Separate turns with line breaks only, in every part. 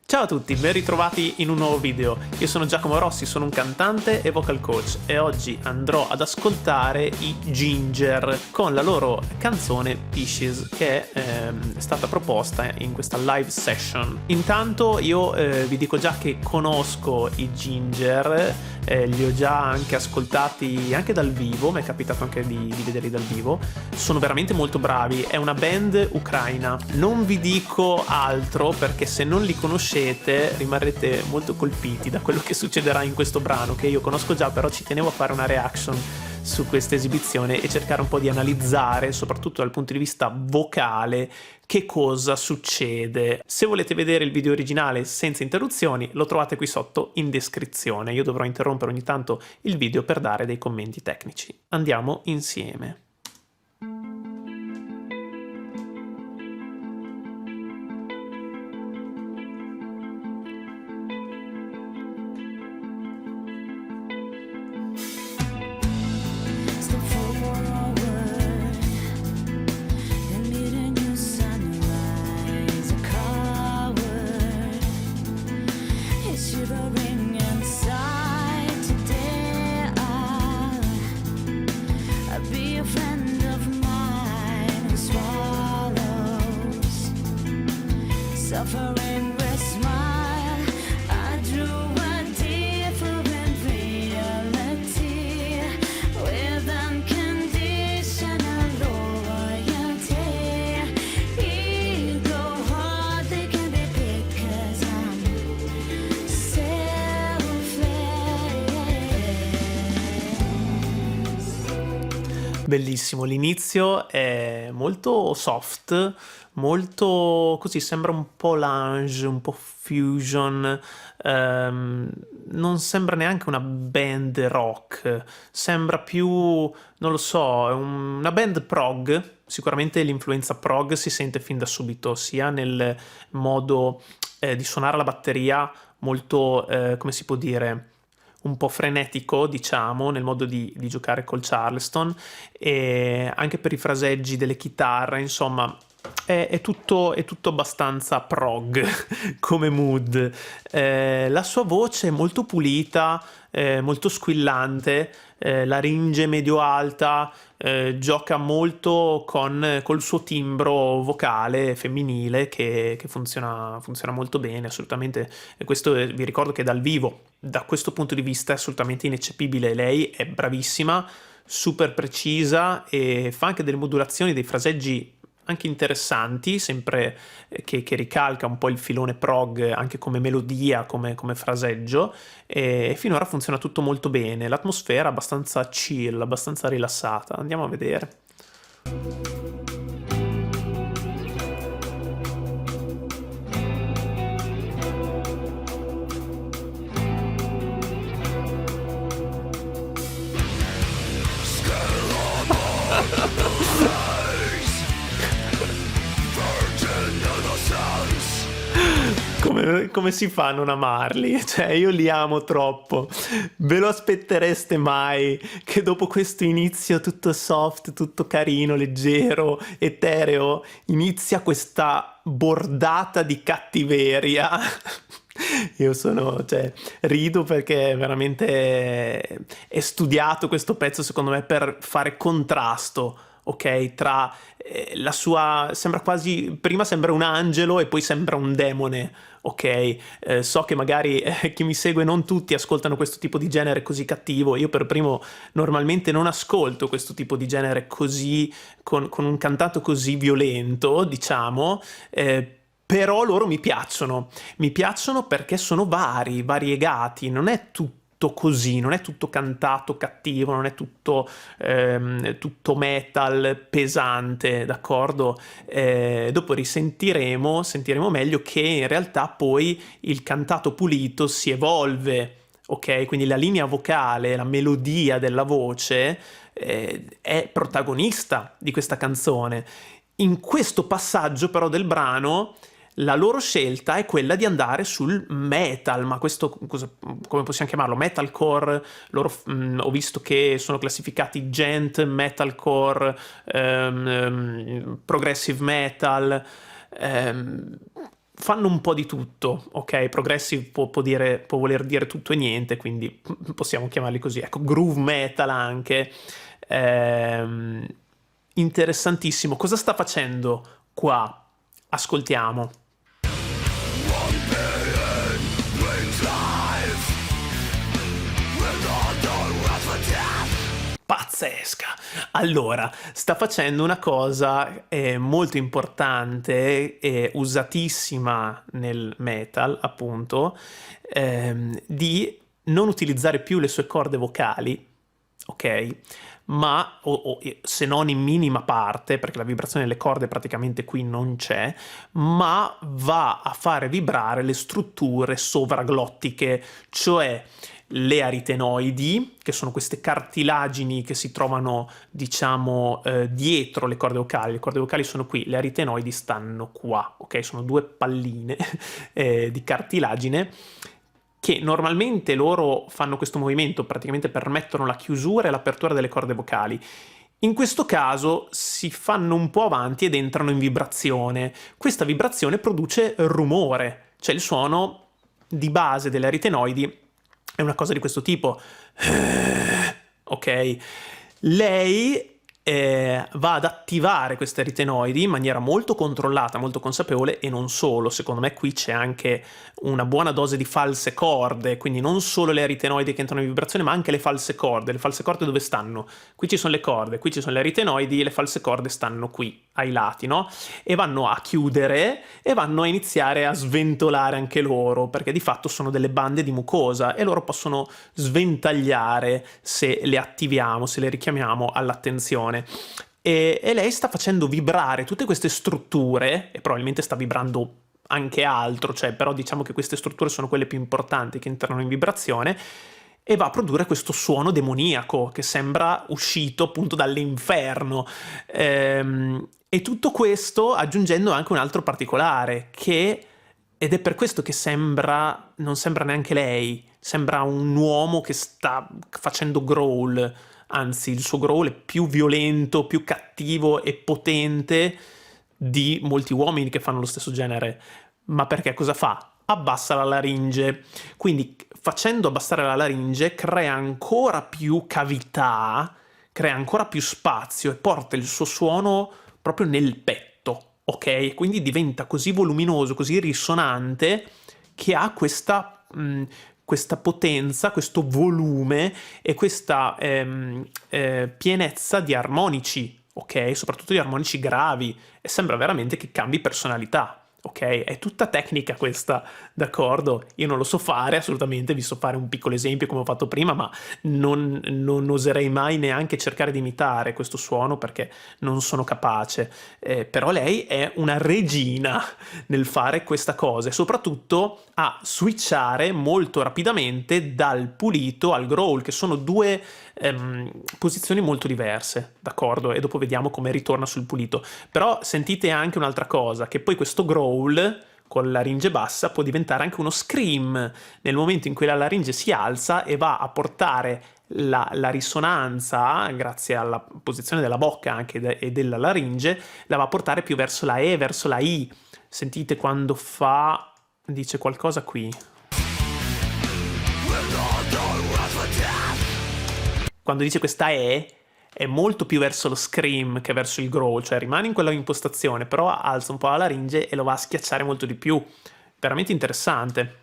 Ciao a tutti, ben ritrovati in un nuovo video. Io sono Giacomo Rossi, sono un cantante e vocal coach e oggi andrò ad ascoltare i Ginger con la loro canzone Pieces che è stata proposta in questa live session. Intanto io vi dico già che conosco i Ginger, li ho già anche ascoltati anche dal vivo, mi è capitato anche di vederli dal vivo. Sono veramente molto bravi, è una band ucraina. Non vi dico altro perché se non li conoscete rimarrete molto colpiti da quello che succederà in questo brano, che io conosco già, però ci tenevo a fare una reaction su questa esibizione e cercare un po' di analizzare, soprattutto dal punto di vista vocale, che cosa succede. Se volete vedere il video originale senza interruzioni, lo trovate qui sotto in descrizione. Io dovrò interrompere ogni tanto il video per dare dei commenti tecnici. Andiamo insieme.
Suffering with smile, I drew a different reality with unconditional loyalty. Ego hard, they can be big 'cause I'm selfless.
Bellissimo, l'inizio è molto soft, molto così, sembra un po' lounge, un po' fusion, non sembra neanche una band rock, sembra più, non lo so, una band prog. Sicuramente l'influenza prog si sente fin da subito, sia nel modo di suonare la batteria molto, come si può dire, un po' frenetico, diciamo, nel modo di giocare col Charleston, e anche per i fraseggi delle chitarre, insomma, è tutto abbastanza prog come mood. La sua voce è molto pulita, molto squillante, laringe medio-alta, gioca molto col suo timbro vocale femminile che funziona molto bene, assolutamente. E questo vi ricordo che dal vivo, da questo punto di vista, è assolutamente ineccepibile. Lei è bravissima, super precisa e fa anche delle modulazioni, dei fraseggi anche interessanti, sempre che ricalca un po' il filone prog anche come melodia, come fraseggio, e finora funziona tutto molto bene. L'atmosfera è abbastanza chill, abbastanza rilassata. Andiamo a vedere. Come si fa a non amarli? Cioè, io li amo troppo. Ve lo aspettereste mai che dopo questo inizio tutto soft, tutto carino, leggero, etereo, inizia questa bordata di cattiveria? Io rido perché veramente è studiato questo pezzo, secondo me, per fare contrasto, ok? Tra la sua, sembra quasi, prima sembra un angelo e poi sembra un demone, ok? So che magari chi mi segue non tutti ascoltano questo tipo di genere così cattivo. Io per primo normalmente non ascolto questo tipo di genere così, con un cantato così violento, diciamo, però loro mi piacciono perché sono variegati, non è tutto così, non è tutto cantato cattivo, non è tutto metal pesante, d'accordo? Dopo sentiremo meglio che in realtà poi il cantato pulito si evolve, ok? Quindi la linea vocale, la melodia della voce è protagonista di questa canzone. In questo passaggio però del brano la loro scelta è quella di andare sul metal, ma questo come possiamo chiamarlo? Metalcore. Loro ho visto che sono classificati gent, metalcore, progressive metal. fanno un po' di tutto, ok? Progressive può voler dire tutto e niente, quindi possiamo chiamarli così. Ecco, groove metal anche. Ehm, Interessantissimo. Cosa sta facendo qua? Ascoltiamo. Pazzesca! Allora, sta facendo una cosa molto importante e usatissima nel metal, appunto, di non utilizzare più le sue corde vocali, ok? Ma, se non in minima parte, perché la vibrazione delle corde praticamente qui non c'è, ma va a fare vibrare le strutture sovraglottiche, cioè le aritenoidi, che sono queste cartilagini che si trovano, diciamo, dietro le corde vocali. Le corde vocali sono qui, le aritenoidi stanno qua, ok? Sono due palline di cartilagine che normalmente loro fanno questo movimento, praticamente permettono la chiusura e l'apertura delle corde vocali. In questo caso si fanno un po' avanti ed entrano in vibrazione. Questa vibrazione produce rumore, cioè il suono di base delle aritenoidi è una cosa di questo tipo. Ok? Lei va ad attivare queste aritenoidi in maniera molto controllata, molto consapevole, e non solo. Secondo me qui c'è anche una buona dose di false corde, quindi non solo le aritenoidi che entrano in vibrazione, ma anche le false corde. Le false corde dove stanno? Qui ci sono le corde, qui ci sono le aritenoidi, le false corde stanno qui, ai lati, no? E vanno a chiudere e vanno a iniziare a sventolare anche loro, perché di fatto sono delle bande di mucosa e loro possono sventagliare se le attiviamo, se le richiamiamo all'attenzione. E lei sta facendo vibrare tutte queste strutture, e probabilmente sta vibrando anche altro, cioè, però diciamo che queste strutture sono quelle più importanti che entrano in vibrazione, e va a produrre questo suono demoniaco che sembra uscito appunto dall'inferno. E tutto questo aggiungendo anche un altro particolare, ed è per questo che non sembra neanche lei, sembra un uomo che sta facendo growl. Anzi, il suo growl è più violento, più cattivo e potente di molti uomini che fanno lo stesso genere. Ma perché cosa fa? Abbassa la laringe. Quindi, facendo abbassare la laringe, crea ancora più cavità, crea ancora più spazio e porta il suo suono proprio nel petto, ok? Quindi diventa così voluminoso, così risonante, che ha questa potenza, questo volume e questa pienezza di armonici, ok? Soprattutto di armonici gravi, e sembra veramente che cambi personalità, ok? È tutta tecnica questa, d'accordo? Io non lo so fare assolutamente, vi so fare un piccolo esempio come ho fatto prima, ma non oserei mai neanche cercare di imitare questo suono perché non sono capace. Però lei è una regina nel fare questa cosa e soprattutto a switchare molto rapidamente dal pulito al growl, che sono due posizioni molto diverse, d'accordo? E dopo vediamo come ritorna sul pulito. Però sentite anche un'altra cosa, che poi questo growl con la laringe bassa può diventare anche uno scream nel momento in cui la laringe si alza e va a portare la risonanza, grazie alla posizione della bocca anche e della laringe, la va a portare più verso la E, verso la I. Sentite quando dice qualcosa qui. Quando dice questa E è molto più verso lo scream che verso il growl, cioè rimane in quella impostazione, però alza un po' la laringe e lo va a schiacciare molto di più. Veramente interessante.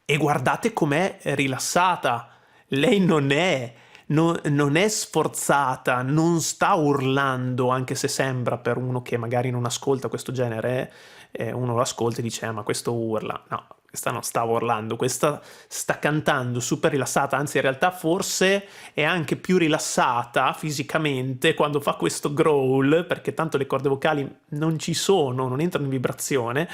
E guardate com'è rilassata. Lei non è sforzata, non sta urlando, anche se sembra, per uno che magari non ascolta questo genere, uno lo ascolta e dice ma questo urla. No, questa non sta urlando, questa sta cantando super rilassata, anzi in realtà forse è anche più rilassata fisicamente quando fa questo growl, perché tanto le corde vocali non ci sono, non entrano in vibrazione,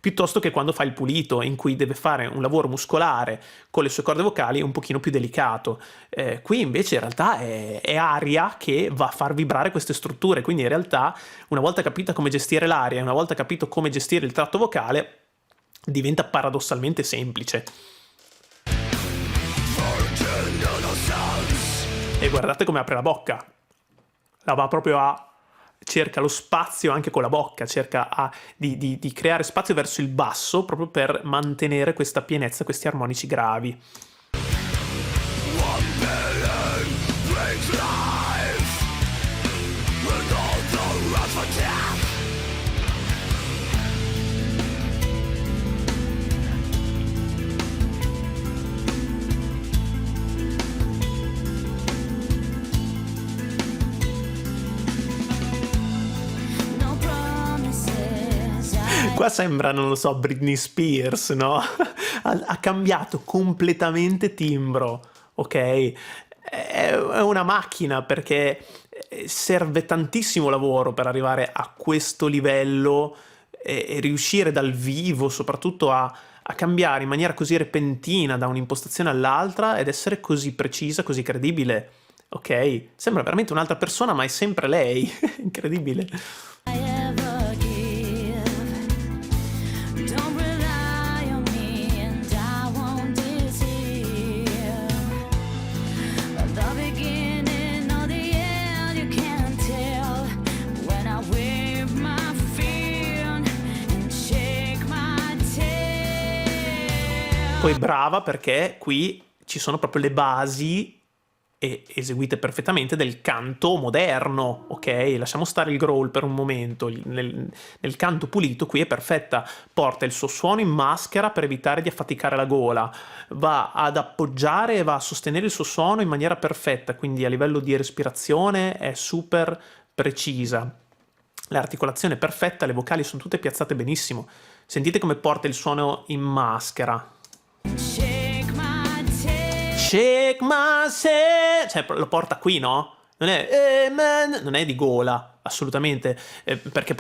piuttosto che quando fa il pulito, in cui deve fare un lavoro muscolare con le sue corde vocali un pochino più delicato. Qui invece in realtà è aria che va a far vibrare queste strutture, quindi in realtà una volta capita come gestire l'aria e una volta capito come gestire il tratto vocale, diventa paradossalmente semplice. E guardate come apre la bocca. La va proprio a cerca lo spazio anche con la bocca, cerca di creare spazio verso il basso proprio per mantenere questa pienezza, questi armonici gravi.
No promises.
Qua sembra, non lo so, Britney Spears, no? Ha cambiato completamente timbro, ok? È una macchina perché serve tantissimo lavoro per arrivare a questo livello e riuscire dal vivo soprattutto a cambiare in maniera così repentina da un'impostazione all'altra ed essere così precisa, così credibile. Ok? Sembra veramente un'altra persona, ma è sempre lei. Incredibile.
I ever give. Don't rely on me and I won't deceive. The beginning or the end you can't tell. When I wave my fan and shake my tail.
Poi brava perché qui ci sono proprio le basi eseguite perfettamente del canto moderno, ok? Lasciamo stare il growl per un momento, nel canto pulito qui è perfetta, porta il suo suono in maschera per evitare di affaticare la gola, va ad appoggiare e va a sostenere il suo suono in maniera perfetta, quindi a livello di respirazione è super precisa. L'articolazione è perfetta, le vocali sono tutte piazzate benissimo. Sentite come porta il suono in maschera.
Shake my tail.
Shake my se... Cioè, lo porta qui, no? Non è non è di gola, assolutamente, perché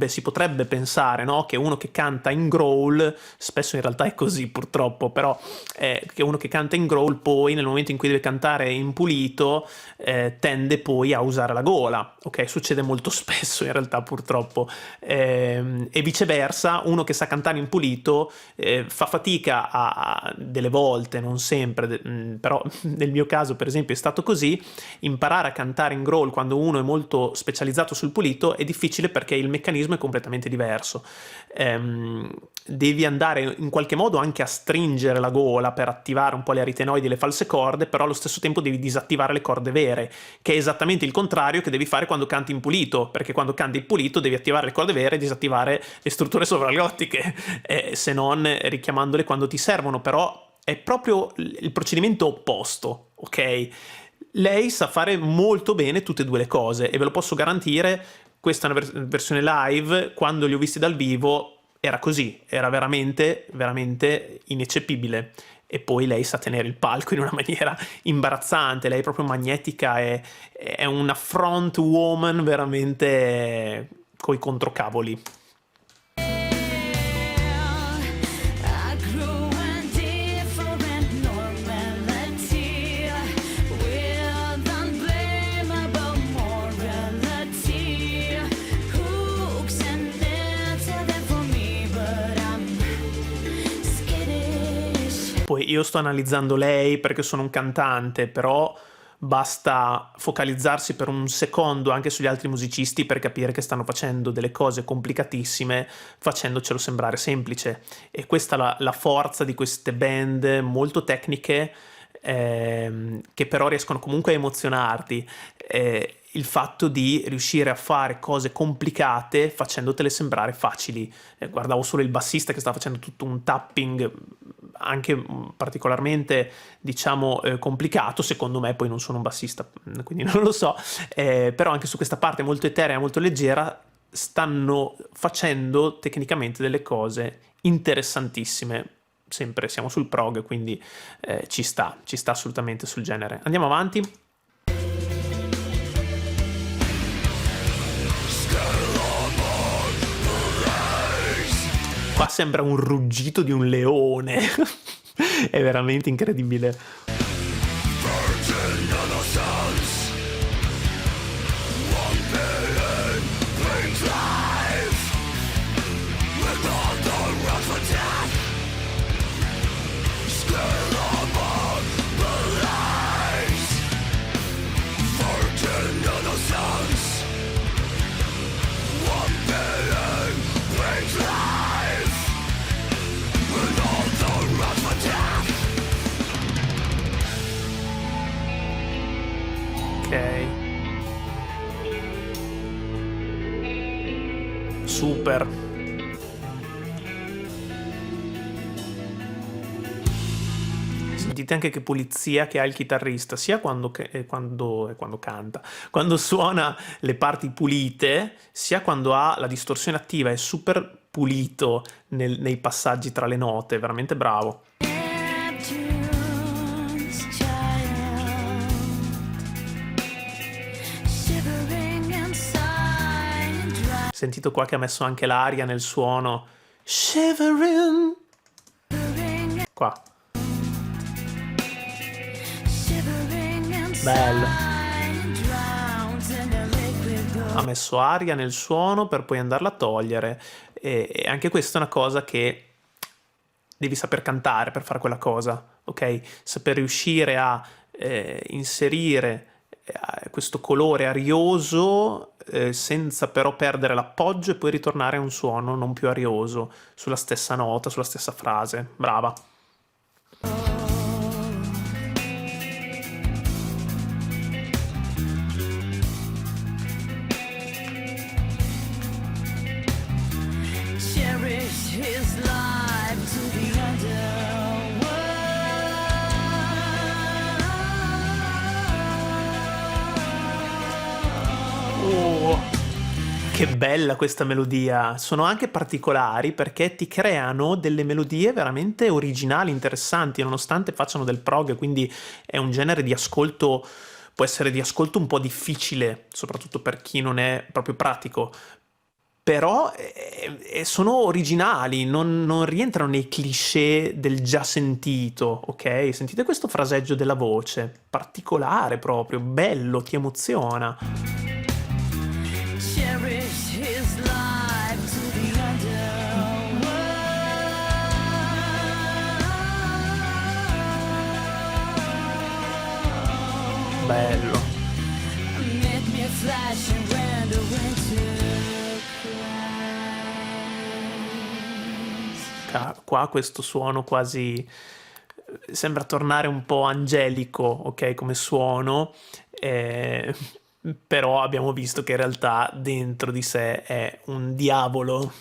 si potrebbe pensare, no? Che uno che canta in growl, spesso in realtà è così purtroppo, però che uno che canta in growl poi nel momento in cui deve cantare in pulito tende poi a usare la gola, ok? Succede molto spesso in realtà purtroppo, e viceversa uno che sa cantare in pulito fa fatica delle volte, non sempre, però nel mio caso per esempio è stato così. Imparare a cantare in growl quando uno è molto specializzato sul pulito è difficile perché il meccanismo è completamente diverso. Devi andare in qualche modo anche a stringere la gola per attivare un po' le aritenoidi e le false corde, però allo stesso tempo devi disattivare le corde vere, che è esattamente il contrario che devi fare quando canti in pulito, perché quando canti in pulito devi attivare le corde vere e disattivare le strutture sovragglottiche, se non richiamandole quando ti servono, però è proprio il procedimento opposto, ok? Lei sa fare molto bene tutte e due le cose e ve lo posso garantire, questa è una versione live, quando li ho visti dal vivo era così, era veramente, veramente ineccepibile. E poi lei sa tenere il palco in una maniera imbarazzante, lei è proprio magnetica, è una front woman veramente coi controcavoli.
I grew a different normality with unblameable morality. Hooks and nets are there for me, but I'm skittish.
Poi io sto analizzando lei perché sono un cantante, però basta focalizzarsi per un secondo anche sugli altri musicisti per capire che stanno facendo delle cose complicatissime facendocelo sembrare semplice. E questa è la forza di queste band molto tecniche, che però riescono comunque a emozionarti. Il fatto di riuscire a fare cose complicate facendotele sembrare facili. Guardavo solo il bassista che stava facendo tutto un tapping anche particolarmente, diciamo, complicato. Secondo me, poi non sono un bassista, quindi non lo so, però anche su questa parte molto eterea, molto leggera, stanno facendo tecnicamente delle cose interessantissime. Sempre siamo sul prog, quindi ci sta assolutamente sul genere. Andiamo avanti. Qua sembra un ruggito di un leone. È veramente incredibile. Super. Sentite anche che pulizia che ha il chitarrista, sia quando canta, quando suona le parti pulite, sia quando ha la distorsione attiva, è super pulito nei passaggi tra le note, veramente bravo.
Neptune's child, shivering inside,
Sentito qua che ha messo anche l'aria nel suono. Shivering.
driving,
Qua.
shivering inside,
Bello.
drowns in the liquid gold.
Ha messo aria nel suono per poi andarla a togliere. E anche questa è una cosa che devi saper cantare per fare quella cosa, ok? Saper riuscire a inserire questo colore arioso senza però perdere l'appoggio e poi ritornare a un suono non più arioso sulla stessa nota, sulla stessa frase. Brava.
Cherish his life to the underworld.
Oh, che bella questa melodia! Sono anche particolari perché ti creano delle melodie veramente originali, interessanti, nonostante facciano del prog, quindi è un genere di ascolto, può essere di ascolto un po' difficile, soprattutto per chi non è proprio pratico. Però sono originali, non rientrano nei cliché del già sentito, ok? Sentite questo fraseggio della voce, particolare proprio, bello, ti emoziona.
Cherish his life to the underworld.
Bello.
Make me flash and render into Christ.
Qua questo suono quasi sembra tornare un po' angelico, ok, come suono, però abbiamo visto che in realtà dentro di sé è un diavolo.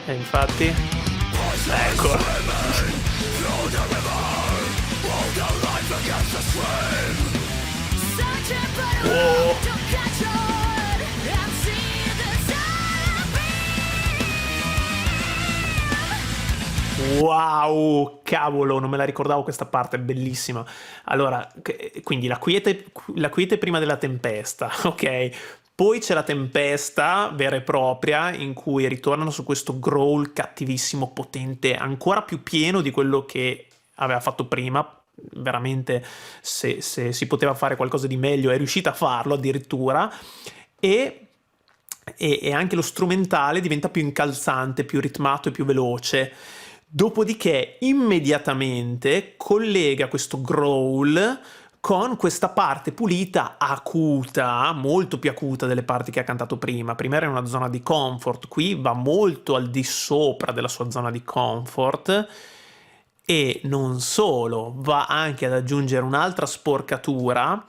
E infatti, ecco.
Searching for a
Oh.
road to catch on and see the sun.
Wow, cavolo, non me la ricordavo questa parte, è bellissima. Allora, quindi la quiete prima della tempesta, ok? Poi c'è la tempesta vera e propria in cui ritornano su questo growl cattivissimo, potente, ancora più pieno di quello che aveva fatto prima. Veramente, se si poteva fare qualcosa di meglio, è riuscita a farlo addirittura. E anche lo strumentale diventa più incalzante, più ritmato e più veloce. Dopodiché immediatamente collega questo growl con questa parte pulita, acuta, molto più acuta delle parti che ha cantato prima. Prima era in una zona di comfort, qui va molto al di sopra della sua zona di comfort e non solo, va anche ad aggiungere un'altra sporcatura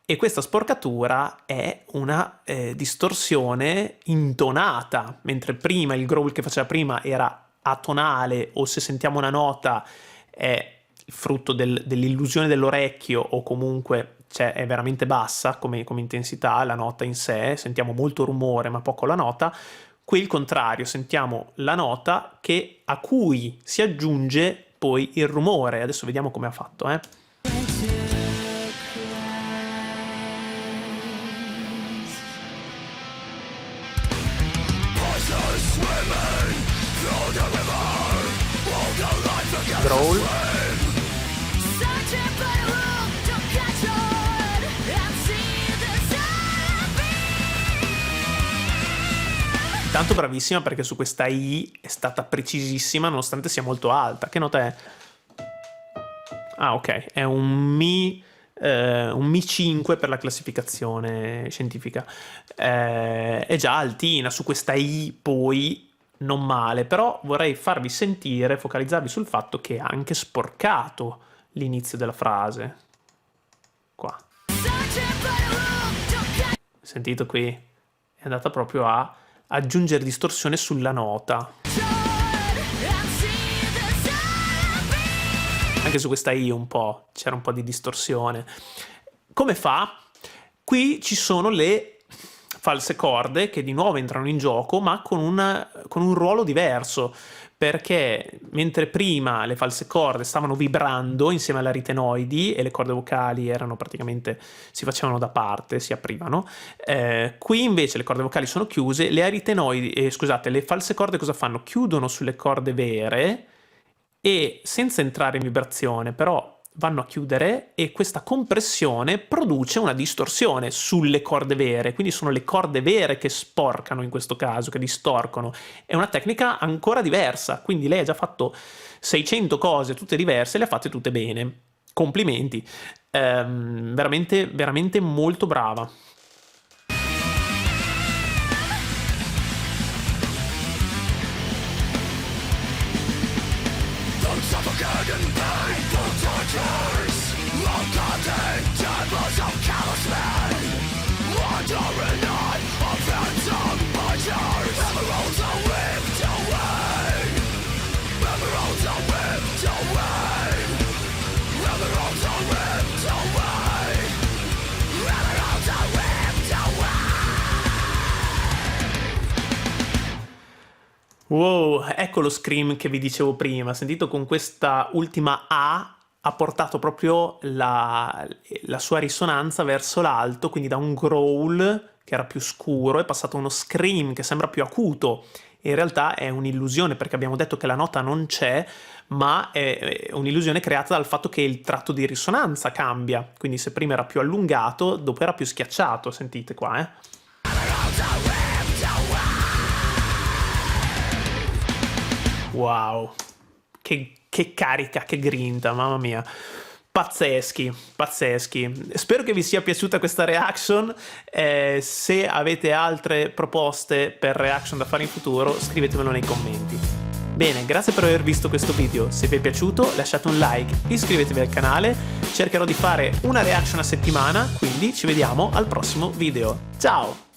e questa sporcatura è una distorsione intonata, mentre prima il growl che faceva prima era atonale o se sentiamo una nota è il frutto dell'illusione dell'orecchio o comunque è veramente bassa come intensità la nota in sé, sentiamo molto rumore ma poco la nota. Qui il contrario, sentiamo la nota a cui si aggiunge poi il rumore. Adesso vediamo come ha fatto, Growl.
Searching for a road to catch on and see the sun.
Tanto bravissima perché su questa I è stata precisissima nonostante sia molto alta. Che nota è? Ah, ok, è un Mi 5 per la classificazione scientifica. È già altina, su questa I poi non male, però vorrei farvi sentire, focalizzarvi sul fatto che ha anche sporcato l'inizio della frase. Qua.
Searching for a road to catch
Sentito qui? È andata proprio a aggiungere distorsione sulla nota. Anche su questa I c'era un po' di distorsione. Come fa? Qui ci sono le false corde che di nuovo entrano in gioco, ma con un ruolo diverso, perché mentre prima le false corde stavano vibrando insieme alle aritenoidi e le corde vocali erano praticamente, si facevano da parte, si aprivano, qui invece le corde vocali sono chiuse, le aritenoidi, scusate, le false corde cosa fanno? Chiudono sulle corde vere e senza entrare in vibrazione, però vanno a chiudere, e questa compressione produce una distorsione sulle corde vere, quindi sono le corde vere che sporcano in questo caso, che distorcono. È una tecnica ancora diversa, quindi lei ha già fatto 600 cose tutte diverse, le ha fatte tutte bene. Complimenti, veramente, veramente molto brava. Wow, ecco lo scream che vi dicevo prima. Sentito, con questa ultima A ha portato proprio la sua risonanza verso l'alto, quindi da un growl che era più scuro è passato a uno scream che sembra più acuto. In realtà è un'illusione, perché abbiamo detto che la nota non c'è, ma è un'illusione creata dal fatto che il tratto di risonanza cambia. Quindi se prima era più allungato, dopo era più schiacciato. Sentite qua, eh. Wow, che carica, che grinta, mamma mia. Pazzeschi, pazzeschi. Spero che vi sia piaciuta questa reaction. Se avete altre proposte per reaction da fare in futuro, scrivetemelo nei commenti. Bene, grazie per aver visto questo video. Se vi è piaciuto, lasciate un like, iscrivetevi al canale. Cercherò di fare una reaction a settimana, quindi ci vediamo al prossimo video. Ciao!